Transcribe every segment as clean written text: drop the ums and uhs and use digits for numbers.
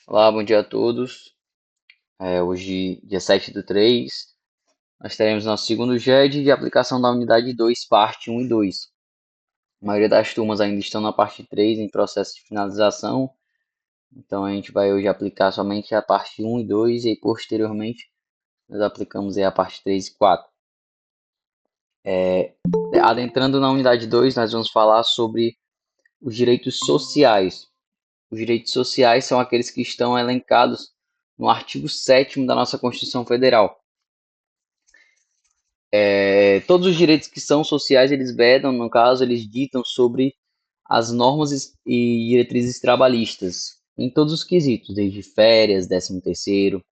Olá, bom dia a todos. Hoje, dia 7/3, nós teremos nosso segundo GED de aplicação da unidade 2, parte 1 e 2. A maioria das turmas ainda estão na parte 3, em processo de finalização. Então, a gente vai hoje aplicar somente a parte 1 e 2 e posteriormente nós aplicamos aí a parte 3 e 4. Adentrando na unidade 2, nós vamos falar sobre os direitos sociais. Os direitos sociais são aqueles que estão elencados no artigo 7º da nossa Constituição Federal. Todos os direitos que são sociais, eles vedam, no caso, eles ditam sobre as normas e diretrizes trabalhistas, em todos os quesitos, desde férias, 13º,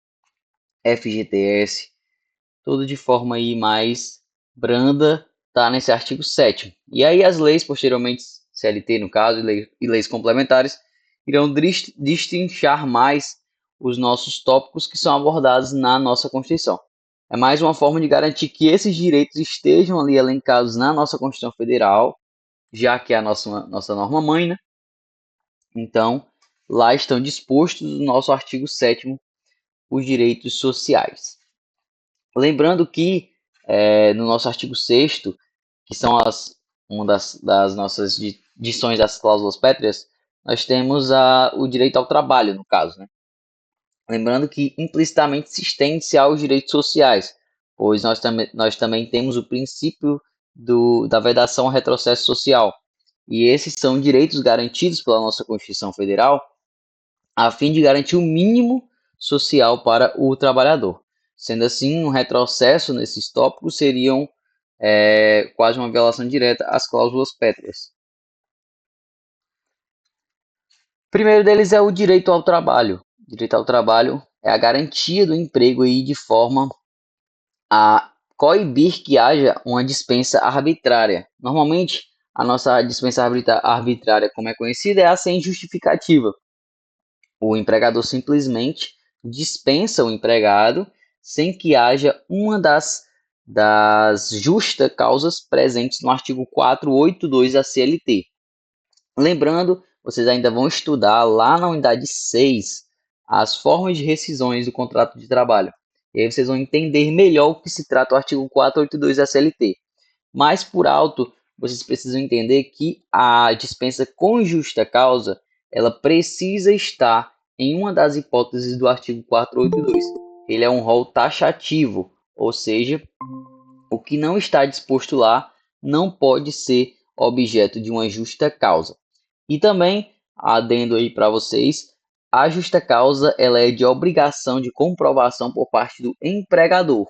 FGTS, tudo de forma aí mais branda, tá nesse artigo 7º. E aí as leis, posteriormente, CLT no caso, e leis complementares, irão destrinchar mais os nossos tópicos que são abordados na nossa Constituição. É mais uma forma de garantir que esses direitos estejam ali elencados na nossa Constituição Federal, já que é a nossa norma-mãe, né? Então, lá estão dispostos no nosso artigo 7º os direitos sociais. Lembrando que no nosso artigo 6º, que são uma das nossas dições das cláusulas pétreas, nós temos o direito ao trabalho, no caso, né? Lembrando que implicitamente se estende-se aos direitos sociais, pois nós também temos o princípio da vedação ao retrocesso social. E esses são direitos garantidos pela nossa Constituição Federal, a fim de garantir o mínimo social para o trabalhador. Sendo assim, um retrocesso nesses tópicos seriam quase uma violação direta às cláusulas pétreas. O primeiro deles é o direito ao trabalho. O direito ao trabalho é a garantia do emprego aí de forma a coibir que haja uma dispensa arbitrária. Normalmente, a nossa dispensa arbitrária, como é conhecida, é a sem justificativa. O empregador simplesmente dispensa o empregado sem que haja uma das justas causas presentes no artigo 482 da CLT. Lembrando, vocês ainda vão estudar lá na unidade 6 as formas de rescisões do contrato de trabalho. E aí vocês vão entender melhor o que se trata o artigo 482 da CLT. Mas por alto, vocês precisam entender que a dispensa com justa causa, ela precisa estar em uma das hipóteses do artigo 482. Ele é um rol taxativo, ou seja, o que não está disposto lá não pode ser objeto de uma justa causa. E também, adendo aí para vocês, a justa causa ela é de obrigação de comprovação por parte do empregador.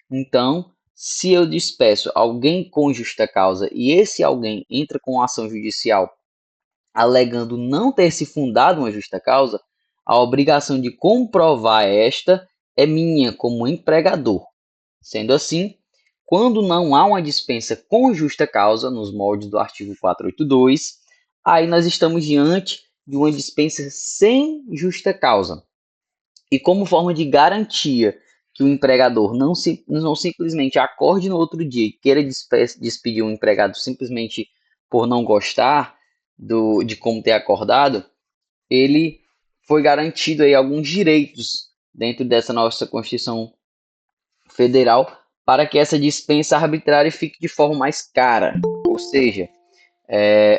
Então, se eu despeço alguém com justa causa e esse alguém entra com ação judicial alegando não ter se fundado uma justa causa, a obrigação de comprovar esta é minha como empregador. Sendo assim, quando não há uma dispensa com justa causa, nos moldes do artigo 482, aí nós estamos diante de uma dispensa sem justa causa. E como forma de garantia que o empregador não simplesmente acorde no outro dia e queira despedir um empregado simplesmente por não gostar de como ter acordado, ele foi garantido aí alguns direitos dentro dessa nossa Constituição Federal para que essa dispensa arbitrária fique de forma mais cara. Ou seja,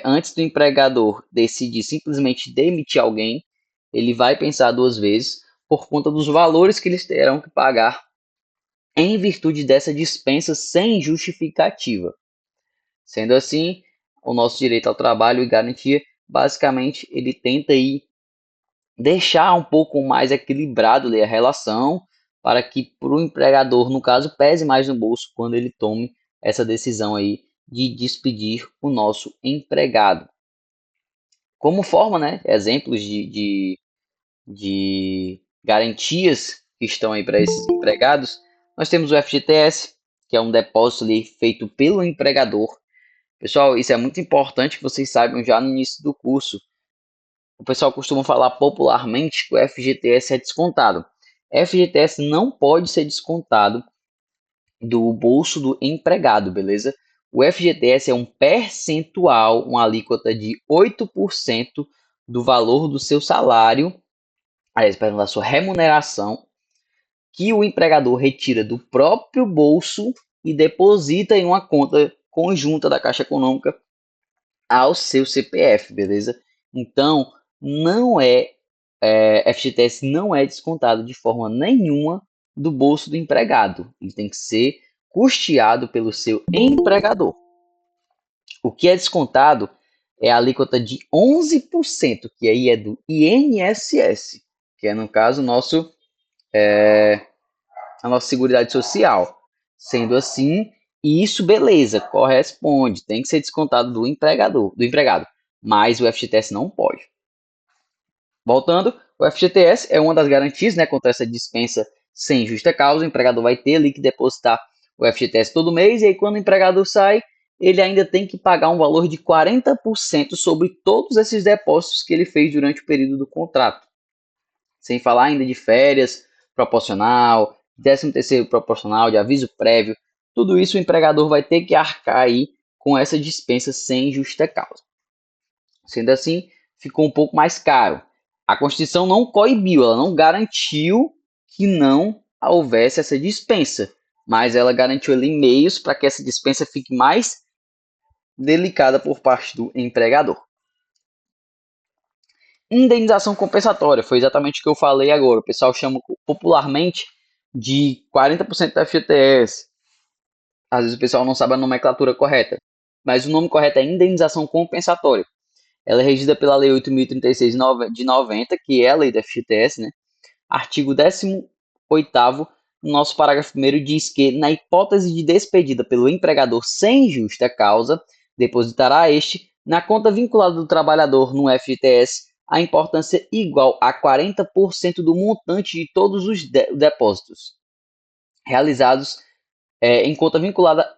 antes do empregador decidir simplesmente demitir alguém, ele vai pensar duas vezes por conta dos valores que eles terão que pagar em virtude dessa dispensa sem justificativa. Sendo assim, o nosso direito ao trabalho e garantia, basicamente, ele tenta aí deixar um pouco mais equilibrado ali a relação para que para o empregador, no caso, pese mais no bolso quando ele tome essa decisão aí de despedir o nosso empregado. Como forma, né, exemplos de garantias que estão aí para esses empregados, nós temos o FGTS, que é um depósito ali feito pelo empregador. Pessoal, isso é muito importante que vocês saibam já no início do curso. O pessoal costuma falar popularmente que o FGTS é descontado. FGTS não pode ser descontado do bolso do empregado, beleza? O FGTS é um percentual, uma alíquota de 8% do valor do seu salário aliás, perdão, da sua remuneração, que o empregador retira do próprio bolso e deposita em uma conta conjunta da Caixa Econômica ao seu CPF, beleza? Então, não FGTS não é descontado de forma nenhuma do bolso do empregado. Ele tem que ser custeado pelo seu empregador. O que é descontado é a alíquota de 11%, que aí é do INSS, que é, no caso, a nossa Seguridade Social. Sendo assim, isso, beleza, corresponde, tem que ser descontado do empregado, mas o FGTS não pode. Voltando, o FGTS é uma das garantias, né, contra essa dispensa sem justa causa. O empregador vai ter ali que depositar o FGTS todo mês, e aí quando o empregado sai, ele ainda tem que pagar um valor de 40% sobre todos esses depósitos que ele fez durante o período do contrato. Sem falar ainda de férias proporcional, 13º proporcional, de aviso prévio, tudo isso o empregador vai ter que arcar aí com essa dispensa sem justa causa. Sendo assim, ficou um pouco mais caro. A Constituição não coibiu, ela não garantiu que não houvesse essa dispensa, mas ela garantiu ali meios para que essa dispensa fique mais delicada por parte do empregador. Indenização compensatória, foi exatamente o que eu falei agora. O pessoal chama popularmente de 40% da FGTS. Às vezes o pessoal não sabe a nomenclatura correta, mas o nome correto é indenização compensatória. Ela é regida pela Lei 8.036 de 90, que é a lei da FGTS, né? Artigo 18º, nosso parágrafo 1º diz que, na hipótese de despedida pelo empregador sem justa causa, depositará este, na conta vinculada do trabalhador no FGTS, a importância igual a 40% do montante de todos os depósitos realizados em conta vinculada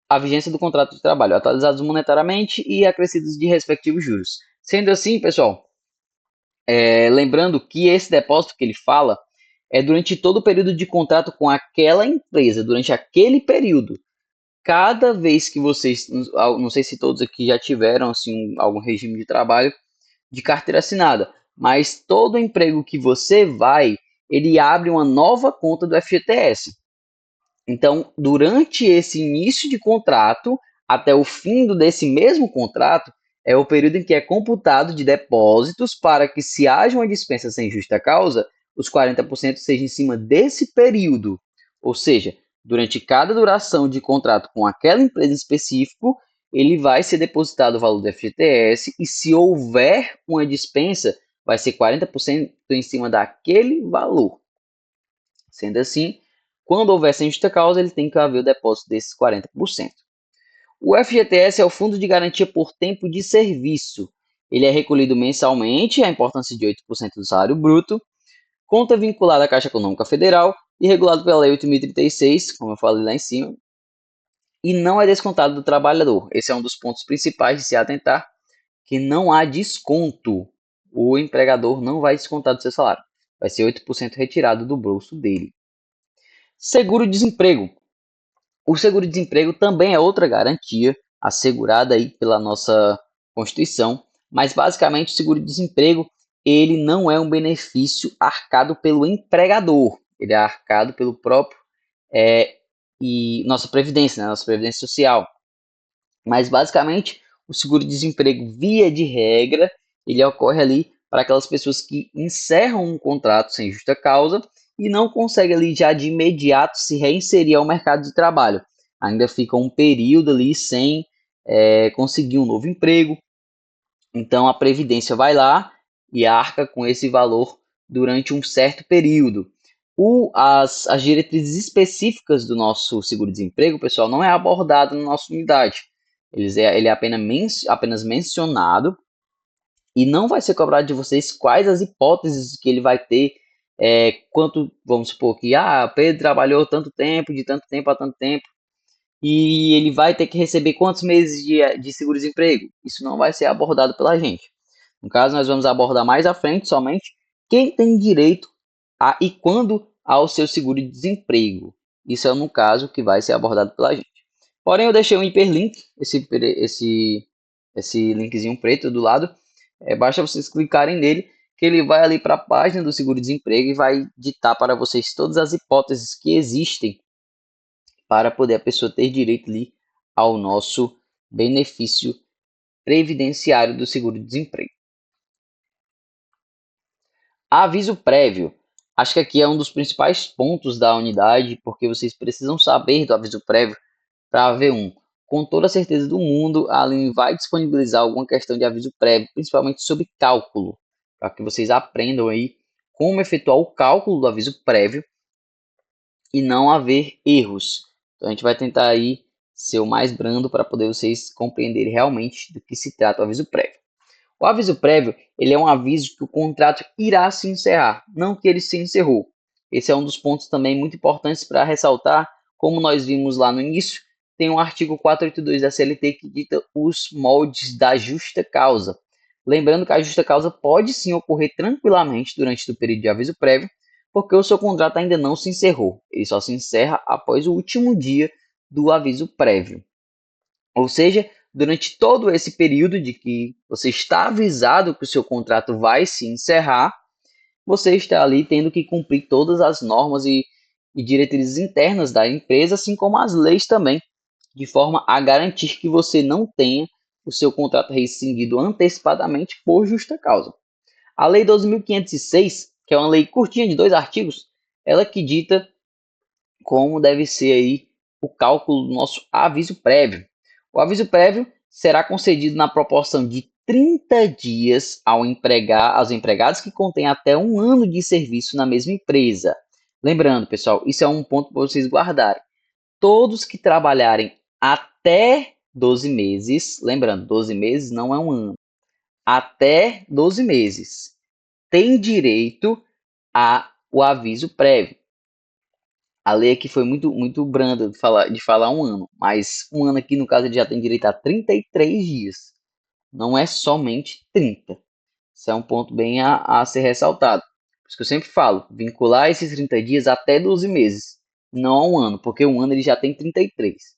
à vigência do contrato de trabalho, atualizados monetariamente e acrescidos de respectivos juros. Sendo assim, pessoal, lembrando que esse depósito que ele fala é durante todo o período de contrato com aquela empresa, durante aquele período. Cada vez que vocês, não sei se todos aqui já tiveram assim algum regime de trabalho de carteira assinada, mas todo emprego que você vai, ele abre uma nova conta do FGTS. Então, durante esse início de contrato, até o fim desse mesmo contrato, é o período em que é computado de depósitos para que, se haja uma dispensa sem justa causa, os 40% seja em cima desse período. Ou seja, durante cada duração de contrato com aquela empresa específica, ele vai ser depositado o valor do FGTS, e se houver uma dispensa, vai ser 40% em cima daquele valor. Sendo assim, quando houver sem justa causa, ele tem que haver o depósito desses 40%. O FGTS é o Fundo de Garantia por Tempo de Serviço. Ele é recolhido mensalmente, a importância de 8% do salário bruto, conta vinculada à Caixa Econômica Federal e regulado pela Lei 8.036, como eu falei lá em cima, e não é descontado do trabalhador. Esse é um dos pontos principais de se atentar, que não há desconto. O empregador não vai descontar do seu salário. Vai ser 8% retirado do bolso dele. Seguro-desemprego. O seguro-desemprego também é outra garantia assegurada aí pela nossa Constituição, mas basicamente o seguro-desemprego ele não é um benefício arcado pelo empregador, ele é arcado pelo próprio e nossa previdência, né, nossa previdência social. Mas basicamente o seguro-desemprego, via de regra, ele ocorre ali para aquelas pessoas que encerram um contrato sem justa causa e não conseguem ali já de imediato se reinserir ao mercado de trabalho. Ainda fica um período ali sem conseguir um novo emprego. Então a Previdência vai lá e arca com esse valor durante um certo período. As diretrizes específicas do nosso seguro-desemprego, pessoal, não é abordado na nossa unidade. Ele é apenas mencionado e não vai ser cobrado de vocês quais as hipóteses que ele vai ter, quanto, vamos supor que Pedro trabalhou tanto tempo, de tanto tempo a tanto tempo, e ele vai ter que receber quantos meses de seguro-desemprego. Isso não vai ser abordado pela gente. No caso, nós vamos abordar mais à frente somente quem tem direito e quando ao seu seguro-desemprego. Isso é no caso que vai ser abordado pela gente. Porém, eu deixei um hiperlink, esse linkzinho preto do lado. Basta vocês clicarem nele que ele vai ali para a página do seguro-desemprego e vai ditar para vocês todas as hipóteses que existem para poder a pessoa ter direito ali ao nosso benefício previdenciário do seguro-desemprego. Aviso prévio. Acho que aqui é um dos principais pontos da unidade, porque vocês precisam saber do aviso prévio para ver um. Com toda a certeza do mundo, a Aline vai disponibilizar alguma questão de aviso prévio, principalmente sobre cálculo, para que vocês aprendam aí como efetuar o cálculo do aviso prévio e não haver erros. Então a gente vai tentar aí ser o mais brando para poder vocês compreenderem realmente do que se trata o aviso prévio. O aviso prévio, ele é um aviso que o contrato irá se encerrar, não que ele se encerrou. Esse é um dos pontos também muito importantes para ressaltar, como nós vimos lá no início, tem um artigo 482 da CLT que dita os moldes da justa causa. Lembrando que a justa causa pode sim ocorrer tranquilamente durante o período de aviso prévio, porque o seu contrato ainda não se encerrou. Ele só se encerra após o último dia do aviso prévio. Ou seja, durante todo esse período de que você está avisado que o seu contrato vai se encerrar, você está ali tendo que cumprir todas as normas e diretrizes internas da empresa, assim como as leis também, de forma a garantir que você não tenha o seu contrato rescindido antecipadamente por justa causa. A Lei 12.506, que é uma lei curtinha de 2 artigos, ela que dita como deve ser aí o cálculo do nosso aviso prévio. O aviso prévio será concedido na proporção de 30 dias aos empregados que contêm até 1 ano de serviço na mesma empresa. Lembrando, pessoal, isso é um ponto para vocês guardarem. Todos que trabalharem até 12 meses, lembrando, 12 meses não é 1 ano, até 12 meses, têm direito ao aviso prévio. A lei aqui foi muito branda de falar 1 ano, mas 1 ano aqui, no caso, ele já tem direito a 33 dias. Não é somente 30. Isso é um ponto bem a ser ressaltado. Por isso que eu sempre falo, vincular esses 30 dias até 12 meses, não a 1 ano, porque 1 ano ele já tem 33.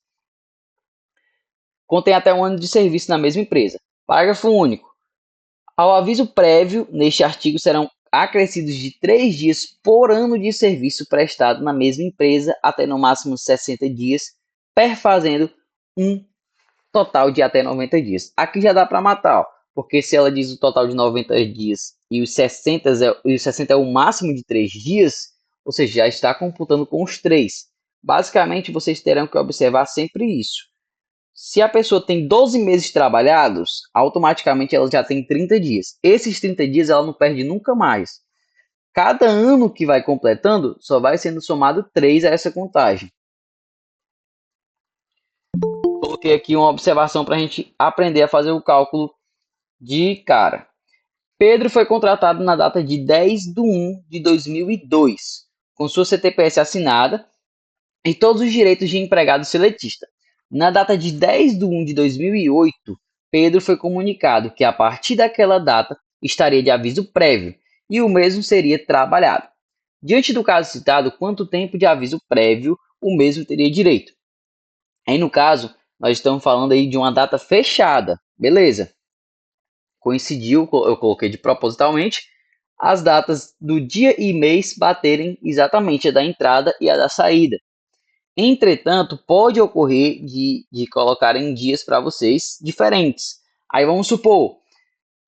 Contém até 1 ano de serviço na mesma empresa. Parágrafo único. Ao aviso prévio, neste artigo serão acrescidos de 3 dias por ano de serviço prestado na mesma empresa, até no máximo 60 dias, perfazendo um total de até 90 dias. Aqui já dá para matar, ó, porque se ela diz o total de 90 dias e os 60 é o máximo de 3 dias, ou seja, já está computando com os 3. Basicamente, vocês terão que observar sempre isso. Se a pessoa tem 12 meses trabalhados, automaticamente ela já tem 30 dias. Esses 30 dias ela não perde nunca mais. Cada ano que vai completando, só vai sendo somado 3 a essa contagem. Coloquei aqui uma observação para a gente aprender a fazer o cálculo de cara. Pedro foi contratado na data de 10/1/2002, com sua CTPS assinada e todos os direitos de empregado seletista. Na data de 10/1/2008, Pedro foi comunicado que a partir daquela data estaria de aviso prévio e o mesmo seria trabalhado. Diante do caso citado, quanto tempo de aviso prévio o mesmo teria direito? Aí no caso, nós estamos falando aí de uma data fechada, beleza? Coincidiu, eu coloquei de propositalmente, as datas do dia e mês baterem exatamente a da entrada e a da saída. Entretanto, pode ocorrer de colocarem dias para vocês diferentes. Aí vamos supor,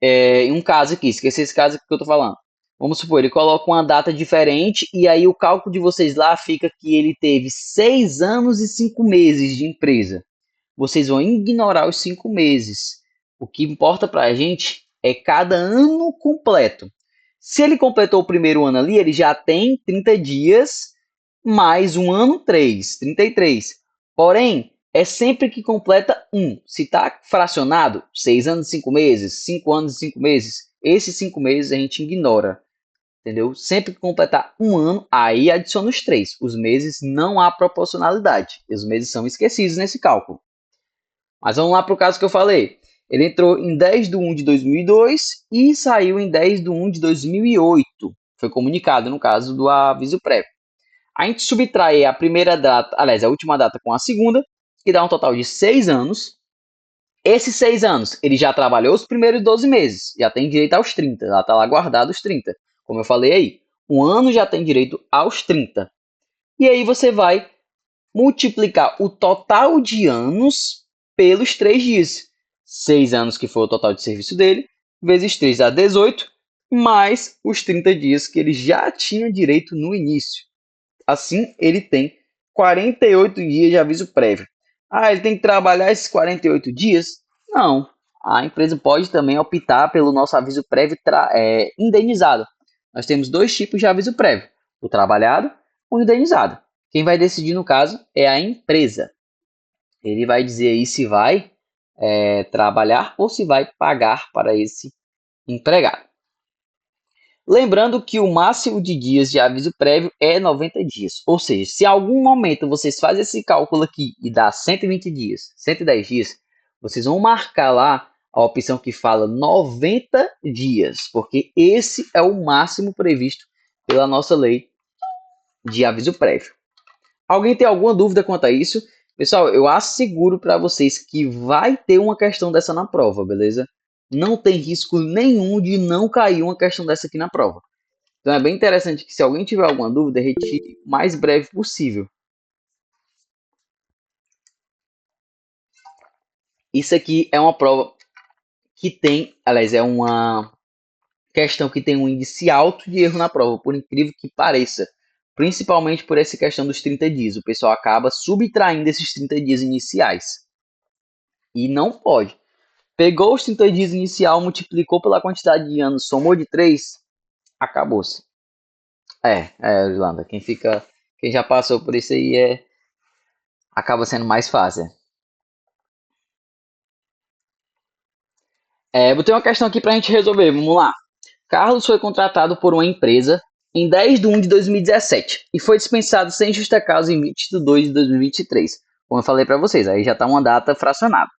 em um caso aqui, esqueci esse caso que eu estou falando. Vamos supor, ele coloca uma data diferente e aí o cálculo de vocês lá fica que ele teve 6 anos e 5 meses de empresa. Vocês vão ignorar os 5 meses. O que importa para a gente é cada ano completo. Se ele completou o primeiro ano ali, ele já tem 30 dias mais 1 ano, 33. Porém, é sempre que completa 1. Se está fracionado, 6 anos e 5 meses, 5 anos e 5 meses, esses 5 meses a gente ignora. Entendeu? Sempre que completar 1 ano, aí adiciona os 3. Os meses não há proporcionalidade. Os meses são esquecidos nesse cálculo. Mas vamos lá para o caso que eu falei. Ele entrou em 10/1/2002 e saiu em 10/1/2008. Foi comunicado no caso do aviso prévio. A gente subtrai a primeira data, aliás, a última data com a segunda, que dá um total de 6 anos. Esses 6 anos, ele já trabalhou os primeiros 12 meses, já tem direito aos 30, já está lá guardado os 30. Como eu falei aí, um ano já tem direito aos 30. E aí você vai multiplicar o total de anos pelos 3 dias. 6 anos, que foi o total de serviço dele, vezes 3 dá 18, mais os 30 dias que ele já tinha direito no início. Assim, ele tem 48 dias de aviso prévio. Ah, ele tem que trabalhar esses 48 dias? Não. A empresa pode também optar pelo nosso aviso prévio indenizado. Nós temos dois tipos de aviso prévio: o trabalhado e o indenizado. Quem vai decidir, no caso, é a empresa. Ele vai dizer aí se vai trabalhar ou se vai pagar para esse empregado. Lembrando que o máximo de dias de aviso prévio é 90 dias. Ou seja, se em algum momento vocês fazem esse cálculo aqui e dá 120 dias, 110 dias, vocês vão marcar lá a opção que fala 90 dias, porque esse é o máximo previsto pela nossa lei de aviso prévio. Alguém tem alguma dúvida quanto a isso? Pessoal, eu asseguro para vocês que vai ter uma questão dessa na prova, beleza? Não tem risco nenhum de não cair uma questão dessa aqui na prova. Então é bem interessante que, se alguém tiver alguma dúvida, retire o mais breve possível. Isso aqui é uma prova que tem, aliás, é uma questão que tem um índice alto de erro na prova, por incrível que pareça. Principalmente por essa questão dos 30 dias. O pessoal acaba subtraindo esses 30 dias iniciais. E não pode. Pegou os 30 dias inicial, multiplicou pela quantidade de anos, somou de 3, acabou-se. Irlanda, quem já passou por isso aí acaba sendo mais fácil. Vou ter uma questão aqui para a gente resolver, vamos lá. Carlos foi contratado por uma empresa em 10 de 1 de 2017 e foi dispensado sem justa causa em 20 de 2 de 2023. Como eu falei para vocês, aí já está uma data fracionada.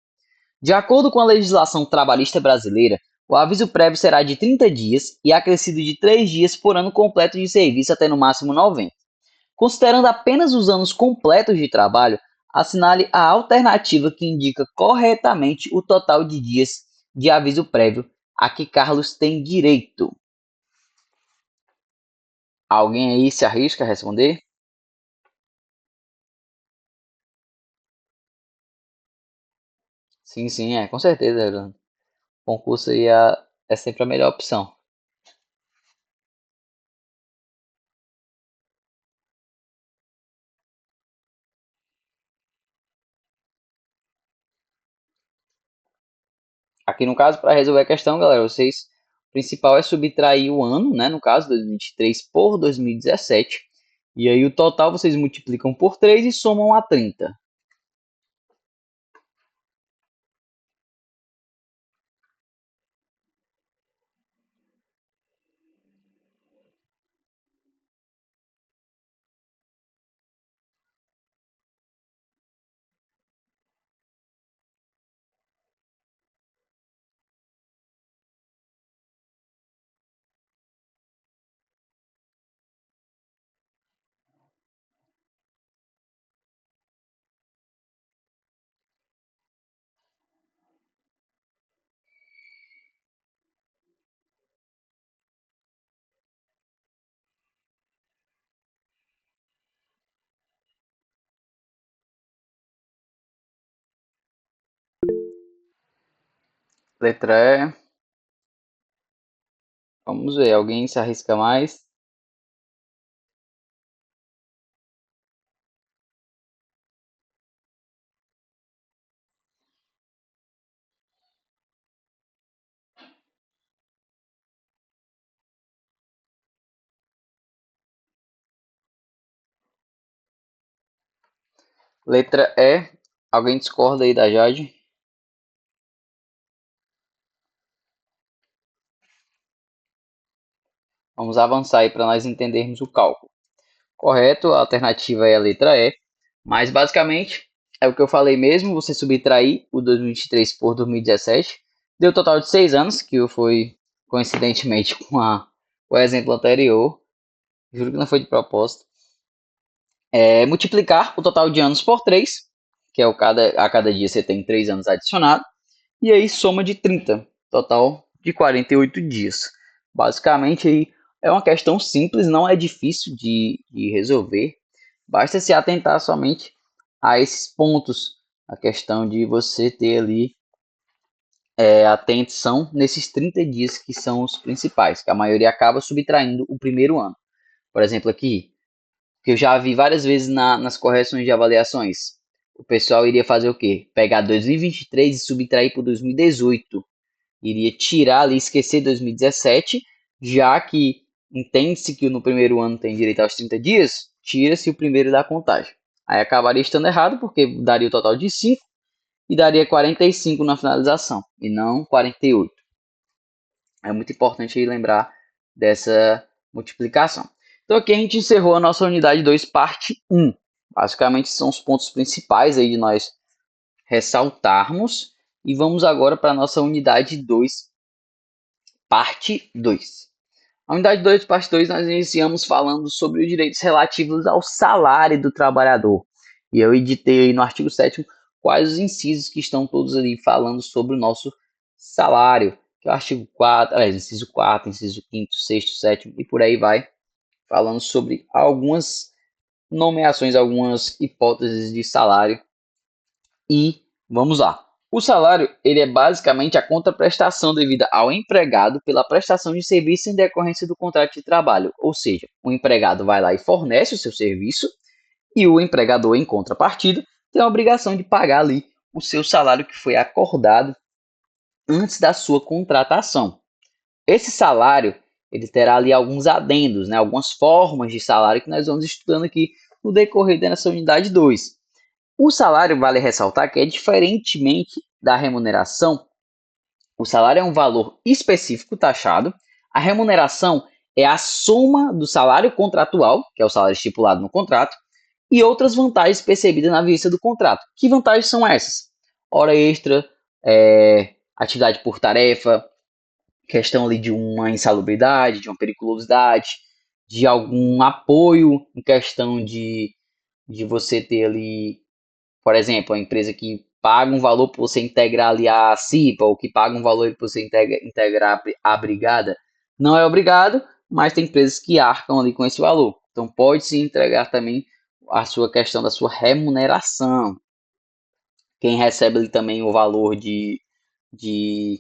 De acordo com a legislação trabalhista brasileira, o aviso prévio será de 30 dias e acrescido de 3 dias por ano completo de serviço até no máximo 90. Considerando apenas os anos completos de trabalho, assinale a alternativa que indica corretamente o total de dias de aviso prévio a que Carlos tem direito. Alguém aí se arrisca a responder? Sim, sim, com certeza. Concurso aí é sempre a melhor opção. Aqui no caso, para resolver a questão, galera, o principal é subtrair o ano, né? No caso, 2023 por 2017. E aí o total vocês multiplicam por 3 e somam a 30. Letra E. Vamos ver, alguém se arrisca mais? Letra E. Alguém discorda aí da Jade? Vamos avançar aí para nós entendermos o cálculo. Correto, a alternativa é a letra E. Mas basicamente é o que eu falei mesmo, você subtrair o 2023 por 2017, deu um total de 6 anos, que foi coincidentemente com o exemplo anterior, juro que não foi de propósito. Multiplicar o total de anos por 3, que é a cada dia você tem 3 anos adicionados, e aí soma de 30, total de 48 dias. Basicamente aí é uma questão simples, não é difícil de resolver, basta se atentar somente a esses pontos, a questão de você ter ali atenção nesses 30 dias que são os principais, que a maioria acaba subtraindo o primeiro ano. Por exemplo, aqui, que eu já vi várias vezes nas correções de avaliações, o pessoal iria fazer o quê? Pegar 2023 e subtrair para 2018. Iria tirar ali, esquecer 2017, já que entende-se que no primeiro ano tem direito aos 30 dias, tira-se o primeiro da contagem. Aí acabaria estando errado, porque daria o total de 5 e daria 45 na finalização, e não 48. É muito importante aí lembrar dessa multiplicação. Então aqui a gente encerrou a nossa unidade 2, parte 1. Basicamente são os pontos principais aí de nós ressaltarmos. E vamos agora para a nossa unidade 2, parte 2. A unidade 2, parte 2, nós iniciamos falando sobre os direitos relativos ao salário do trabalhador. E eu editei aí no artigo 7º quais os incisos que estão todos ali falando sobre o nosso salário, que é o artigo 4, inciso 4, inciso 5º, 6º, 7º e por aí vai, falando sobre algumas nomeações, algumas hipóteses de salário. E vamos lá. O salário, ele é basicamente a contraprestação devida ao empregado pela prestação de serviço em decorrência do contrato de trabalho. Ou seja, o empregado vai lá e fornece o seu serviço e o empregador, em contrapartida, tem a obrigação de pagar ali o seu salário que foi acordado antes da sua contratação. Esse salário, ele terá ali alguns adendos, né, algumas formas de salário que nós vamos estudando aqui no decorrer dessa unidade 2. O salário, vale ressaltar que é diferentemente da remuneração. O salário é um valor específico taxado. A remuneração é a soma do salário contratual, que é o salário estipulado no contrato, e outras vantagens percebidas na vista do contrato. Que vantagens são essas? Hora extra, atividade por tarefa, questão ali de uma insalubridade, de uma periculosidade, de algum apoio em questão de você ter ali, por exemplo, a empresa que paga um valor para você integrar ali a CIPA, ou que paga um valor para você integrar a brigada, não é obrigado, mas tem empresas que arcam ali com esse valor. Então pode se entregar também a sua questão da sua remuneração. Quem recebe ali também o valor de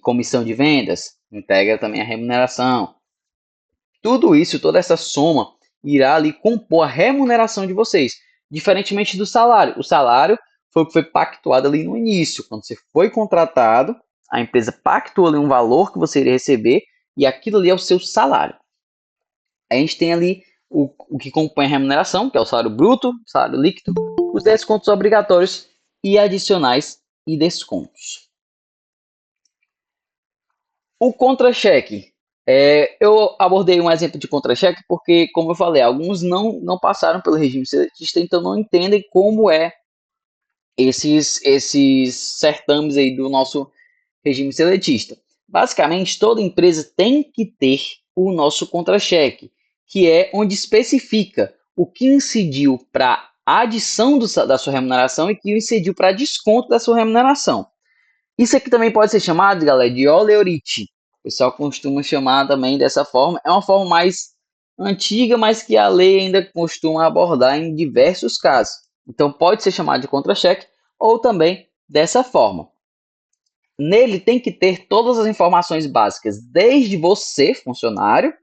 comissão de vendas, integra também a remuneração. Tudo isso, toda essa soma, irá ali compor a remuneração de vocês, diferentemente do salário. O salário foi o que foi pactuado ali no início, quando você foi contratado, a empresa pactuou ali um valor que você iria receber e aquilo ali é o seu salário. A gente tem ali o que compõe a remuneração, que é o salário bruto, salário líquido, os descontos obrigatórios e adicionais e descontos. O contra-cheque. Eu abordei um exemplo de contra-cheque porque, como eu falei, alguns não passaram pelo regime seletista, então não entendem como é esses certames aí do nosso regime seletista. Basicamente, toda empresa tem que ter o nosso contra-cheque, que é onde especifica o que incidiu para adição da sua remuneração e que incidiu para desconto da sua remuneração. Isso aqui também pode ser chamado, galera, de oleorite. O pessoal costuma chamar também dessa forma. É uma forma mais antiga, mas que a lei ainda costuma abordar em diversos casos. Então pode ser chamado de contra-cheque ou também dessa forma. Nele tem que ter todas as informações básicas, desde você, funcionário,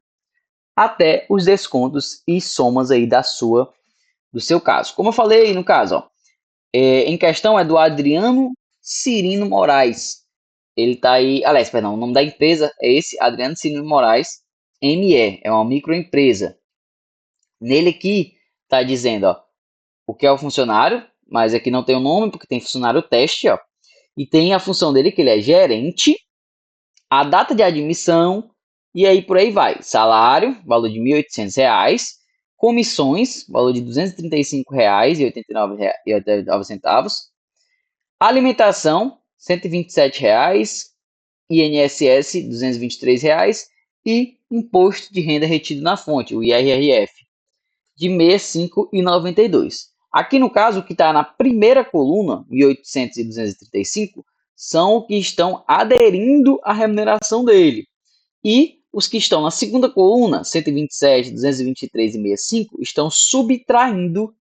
até os descontos e somas aí do seu caso. Como eu falei no caso, em questão é do Adriano Cirino Moraes. Ele está aí, aliás, perdão, o nome da empresa é esse, Adriano Cirino Moraes, ME, é uma microempresa. Nele aqui está dizendo, o que é o funcionário, mas aqui não tem o nome, porque tem funcionário teste, e tem a função dele, que ele é gerente, a data de admissão, e aí por aí vai. Salário, valor de R$ 1.800, comissões, valor de R$ 235,89, alimentação, R$ 127,00, INSS, R$ 223,00 e imposto de renda retido na fonte, o IRRF, de R$ 65,92. Aqui no caso, o que está na primeira coluna, 1.800 e 235, são os que estão aderindo à remuneração dele. E os que estão na segunda coluna, 127, 223 e 65, estão subtraindo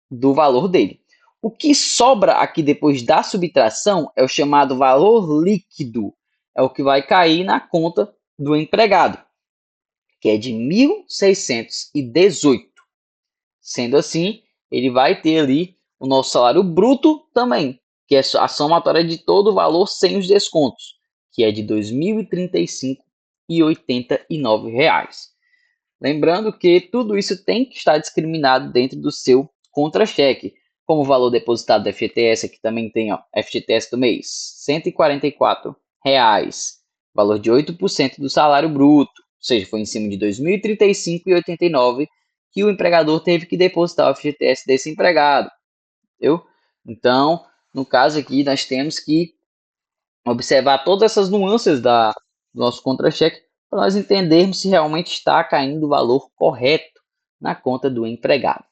do valor dele. O que sobra aqui depois da subtração é o chamado valor líquido. É o que vai cair na conta do empregado, que é de 1.618. Sendo assim, ele vai ter ali o nosso salário bruto também, que é a somatória de todo o valor sem os descontos, que é de R$ 2.035,89. Lembrando que tudo isso tem que estar discriminado dentro do seu contra-cheque, como o valor depositado do FGTS, aqui também tem, ó, FGTS do mês, R$ 144,00, valor de 8% do salário bruto, ou seja, foi em cima de R$ 2.035,89 que o empregador teve que depositar o FGTS desse empregado, entendeu? Então, no caso aqui, nós temos que observar todas essas nuances do nosso contra-cheque para nós entendermos se realmente está caindo o valor correto na conta do empregado.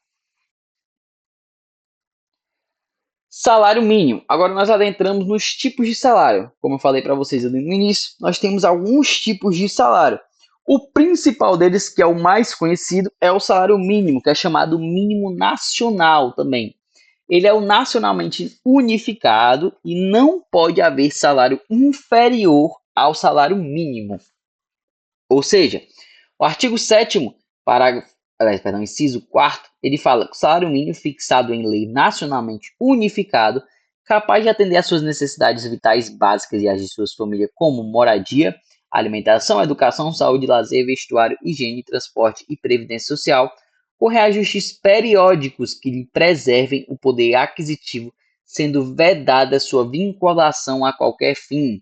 Salário mínimo. Agora nós adentramos nos tipos de salário. Como eu falei para vocês ali no início, nós temos alguns tipos de salário. O principal deles, que é o mais conhecido, é o salário mínimo, que é chamado mínimo nacional também. Ele é o nacionalmente unificado e não pode haver salário inferior ao salário mínimo. Ou seja, o artigo 7º, inciso 4º, ele fala que o salário mínimo fixado em lei nacionalmente unificado, capaz de atender às suas necessidades vitais básicas e às de suas famílias, como moradia, alimentação, educação, saúde, lazer, vestuário, higiene, transporte e previdência social, com reajustes periódicos que lhe preservem o poder aquisitivo, sendo vedada sua vinculação a qualquer fim.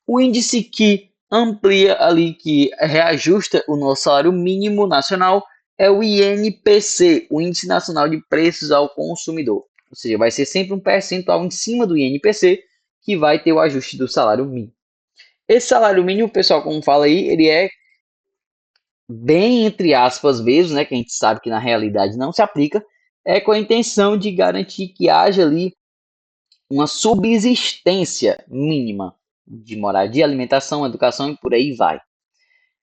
O índice que amplia ali, que reajusta o nosso salário mínimo nacional, é o INPC, o Índice Nacional de Preços ao Consumidor. Ou seja, vai ser sempre um percentual em cima do INPC que vai ter o ajuste do salário mínimo. Esse salário mínimo, pessoal, como fala aí, ele é bem entre aspas mesmo, né, que a gente sabe que na realidade não se aplica, é com a intenção de garantir que haja ali uma subsistência mínima de moradia, alimentação, educação e por aí vai.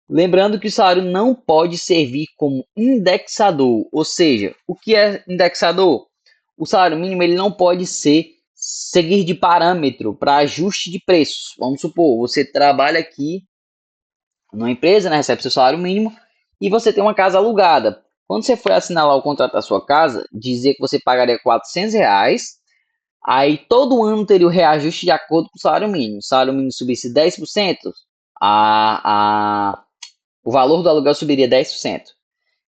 Lembrando que o salário não pode servir como indexador, ou seja, o que é indexador? O salário mínimo ele não pode seguir de parâmetro para ajuste de preços. Vamos supor, você trabalha aqui numa empresa, né, recebe seu salário mínimo e você tem uma casa alugada. Quando você for assinar lá o contrato da sua casa, dizer que você pagaria R$ 400, aí todo ano teria o reajuste de acordo com o salário mínimo. Se o salário mínimo subisse 10%, o valor do aluguel subiria 10%.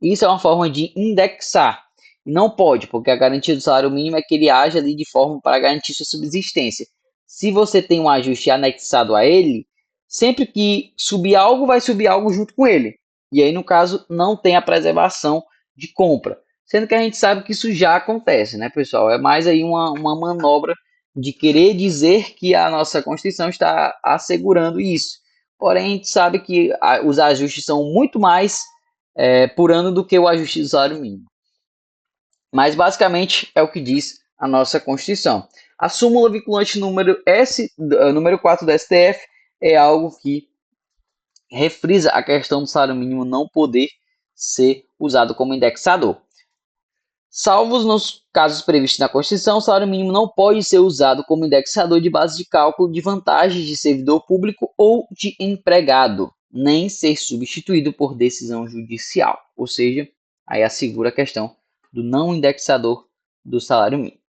Isso é uma forma de indexar. Não pode, porque a garantia do salário mínimo é que ele age ali de forma para garantir sua subsistência. Se você tem um ajuste anexado a ele, sempre que subir algo, vai subir algo junto com ele. E aí, no caso, não tem a preservação de compra. Sendo que a gente sabe que isso já acontece, né, pessoal? É mais aí uma manobra de querer dizer que a nossa Constituição está assegurando isso. Porém, a gente sabe que os ajustes são muito mais por ano do que o ajuste do salário mínimo. Mas basicamente é o que diz a nossa Constituição. A súmula vinculante número 4 do STF é algo que refrisa a questão do salário mínimo não poder ser usado como indexador. Salvos nos casos previstos na Constituição, o salário mínimo não pode ser usado como indexador de base de cálculo de vantagens de servidor público ou de empregado, nem ser substituído por decisão judicial. Ou seja, aí assegura a questão do não indexador do salário mínimo.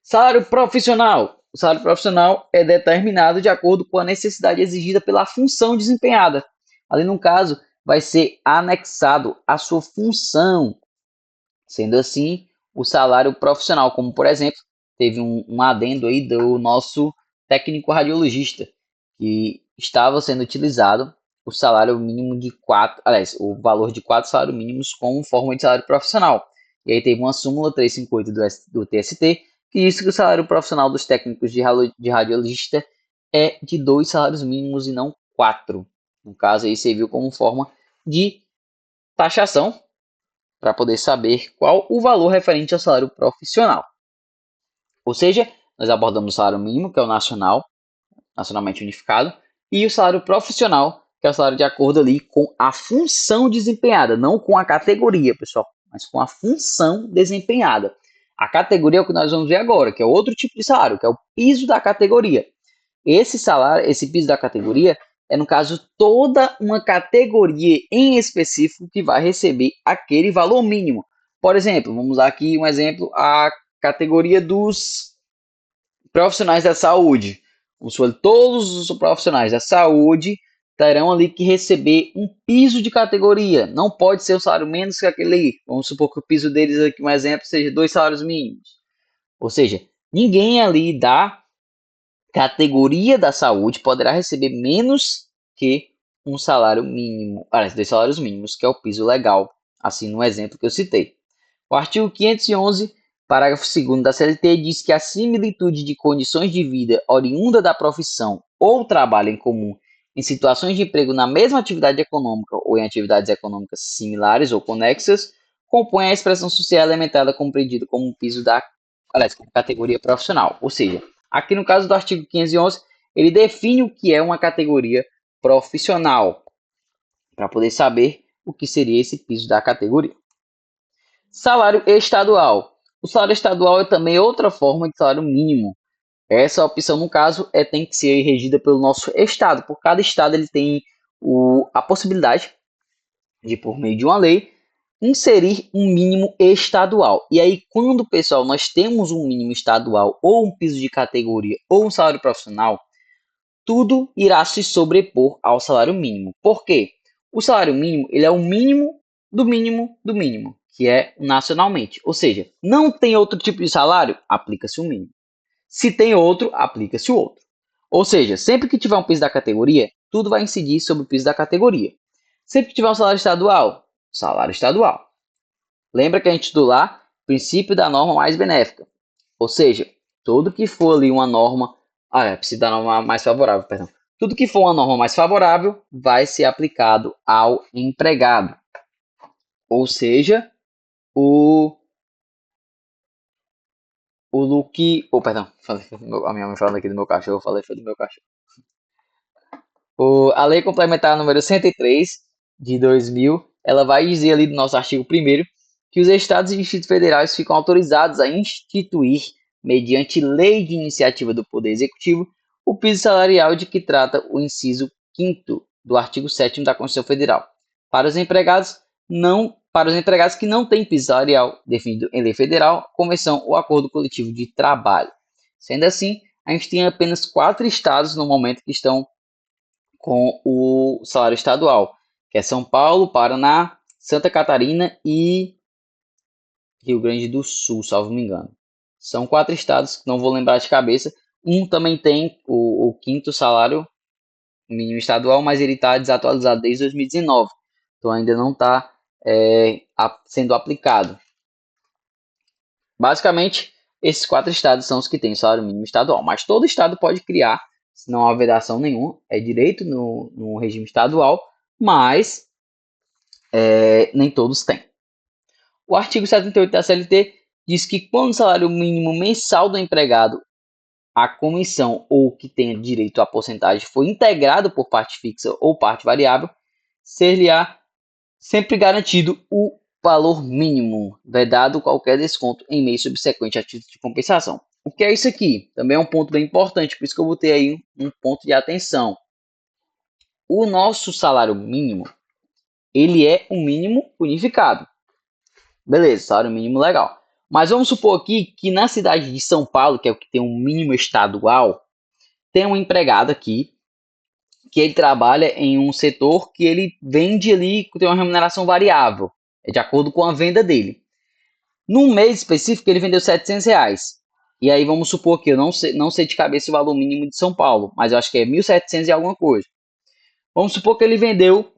Salário profissional. O salário profissional é determinado de acordo com a necessidade exigida pela função desempenhada. Ali, no caso, vai ser anexado à sua função. Sendo assim, o salário profissional, como por exemplo, teve um adendo aí do nosso técnico radiologista, que estava sendo utilizado o salário mínimo de 4, aliás, o valor de 4 salários mínimos como forma de salário profissional. E aí teve uma súmula 358 do TST, que diz que o salário profissional dos técnicos de radiologista é de 2 salários mínimos e não 4. No caso aí serviu como forma de taxação para poder saber qual o valor referente ao salário profissional. Ou seja, nós abordamos o salário mínimo, que é o nacional, nacionalmente unificado, e o salário profissional, que é o salário de acordo ali com a função desempenhada, não com a categoria, pessoal, mas com a função desempenhada. A categoria é o que nós vamos ver agora, que é outro tipo de salário, que é o piso da categoria. Esse salário, esse piso da categoria, é no caso toda uma categoria em específico que vai receber aquele valor mínimo. Por exemplo, vamos usar aqui um exemplo, a categoria dos profissionais da saúde. Todos os profissionais da saúde terão ali que receber um piso de categoria. Não pode ser um salário menos que aquele ali. Vamos supor que o piso deles aqui, um exemplo, seja 2 salários mínimos. Ou seja, ninguém ali da categoria da saúde poderá receber menos que um salário mínimo, aliás, 2 salários mínimos, que é o piso legal, assim no exemplo que eu citei. O artigo 511, parágrafo 2º da CLT diz que a similitude de condições de vida oriunda da profissão ou trabalho em comum em situações de emprego na mesma atividade econômica ou em atividades econômicas similares ou conexas compõe a expressão social elementada compreendida como um piso da, aliás, como categoria profissional. Ou seja, aqui no caso do artigo 511, ele define o que é uma categoria profissional, para poder saber o que seria esse piso da categoria. Salário estadual. O salário estadual é também outra forma de salário mínimo. Essa opção, no caso, tem que ser regida pelo nosso estado. Por cada estado, ele tem a possibilidade de, por meio de uma lei, inserir um mínimo estadual. E aí, quando, pessoal, nós temos um mínimo estadual, ou um piso de categoria, ou um salário profissional, tudo irá se sobrepor ao salário mínimo. Por quê? O salário mínimo, ele é o mínimo do mínimo do mínimo, que é nacionalmente. Ou seja, não tem outro tipo de salário, aplica-se o mínimo. Se tem outro, aplica-se o outro. Ou seja, sempre que tiver um piso da categoria, tudo vai incidir sobre o piso da categoria. Sempre que tiver um salário estadual, salário estadual. Lembra que a gente estudou lá princípio da norma mais benéfica. Ou seja, tudo que for ali uma norma, precisa da norma mais favorável, perdão. Tudo que for uma norma mais favorável vai ser aplicado ao empregado. Ou seja, o Luke. Perdão, a minha mãe falando aqui do meu cachorro, eu falei foi do meu cachorro. A Lei Complementar número 103 de 2000, ela vai dizer ali no nosso artigo 1º que os estados e distritos federais ficam autorizados a instituir, mediante lei de iniciativa do Poder Executivo, o piso salarial de que trata o inciso 5º do artigo 7º da Constituição Federal. Para os empregados que não têm piso salarial definido em lei federal, convenção ou acordo coletivo de trabalho. Sendo assim, a gente tem apenas 4 estados no momento que estão com o salário estadual, que é São Paulo, Paraná, Santa Catarina e Rio Grande do Sul, salvo me engano. São 4 estados, não vou lembrar de cabeça. Um também tem o 5º salário mínimo estadual, mas ele está desatualizado desde 2019. Então ainda não está sendo aplicado. Basicamente, esses 4 estados são os que têm salário mínimo estadual, mas todo estado pode criar, se não há vedação nenhuma, é direito no regime estadual, mas nem todos têm. O artigo 78 da CLT diz que quando o salário mínimo mensal do empregado, a comissão ou que tenha direito à porcentagem for integrado por parte fixa ou parte variável, ser-lhe-á sempre garantido o valor mínimo, vedado qualquer desconto em mês subsequente a título de compensação. O que é isso aqui? Também é um ponto bem importante, por isso que eu botei aí um ponto de atenção. O nosso salário mínimo, ele é o mínimo unificado. Beleza, salário mínimo legal. Mas vamos supor aqui que na cidade de São Paulo, que é o que tem um mínimo estadual, tem um empregado aqui que ele trabalha em um setor que ele vende ali, tem uma remuneração variável, de acordo com a venda dele. Num mês específico, ele vendeu R$700. E aí vamos supor que eu não sei de cabeça o valor mínimo de São Paulo, mas eu acho que é 1.700 e alguma coisa. Vamos supor que ele vendeu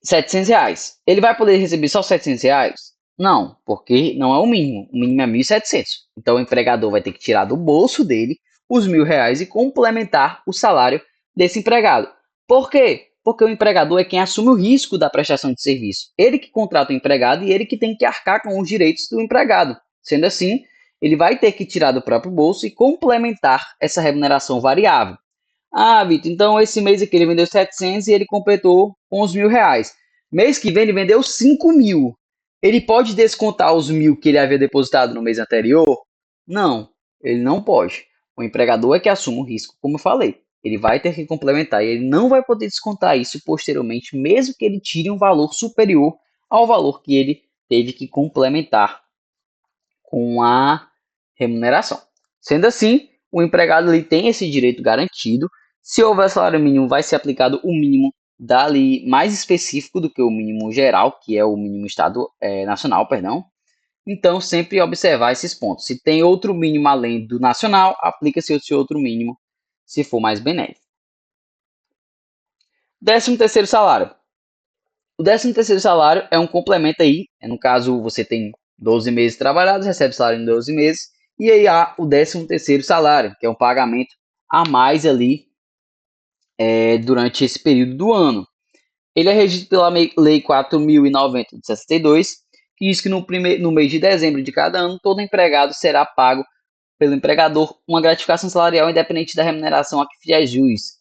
R$700. Ele vai poder receber só R$700? Não, porque não é o mínimo. O mínimo é 1.700. Então o empregador vai ter que tirar do bolso dele os R$1.000 e complementar o salário desse empregado. Por quê? Porque o empregador é quem assume o risco da prestação de serviço. Ele que contrata o empregado e ele que tem que arcar com os direitos do empregado. Sendo assim, ele vai ter que tirar do próprio bolso e complementar essa remuneração variável. Ah, Vitor, então esse mês aqui ele vendeu 700 e ele completou com os R$ 1.000. Mês que vem ele vendeu 5.000. Ele pode descontar os 1.000 que ele havia depositado no mês anterior? Não, ele não pode. O empregador é que assume o risco, como eu falei. Ele vai ter que complementar e ele não vai poder descontar isso posteriormente, mesmo que ele tire um valor superior ao valor que ele teve que complementar com a remuneração. Sendo assim, o empregado ele tem esse direito garantido. Se houver salário mínimo, vai ser aplicado o mínimo dali mais específico do que o mínimo geral, que é o mínimo nacional, perdão. Então, sempre observar esses pontos. Se tem outro mínimo além do nacional, aplica-se esse outro mínimo, se for mais benéfico. 13º salário. O 13º salário é um complemento aí. No caso, você tem 12 meses trabalhados, recebe salário em 12 meses. E aí há o 13º salário, que é um pagamento a mais ali durante esse período do ano. Ele é regido pela Lei 4.090 de 62, que diz que no mês de dezembro de cada ano, todo empregado será pago pelo empregador uma gratificação salarial independente da remuneração a que fizer jus.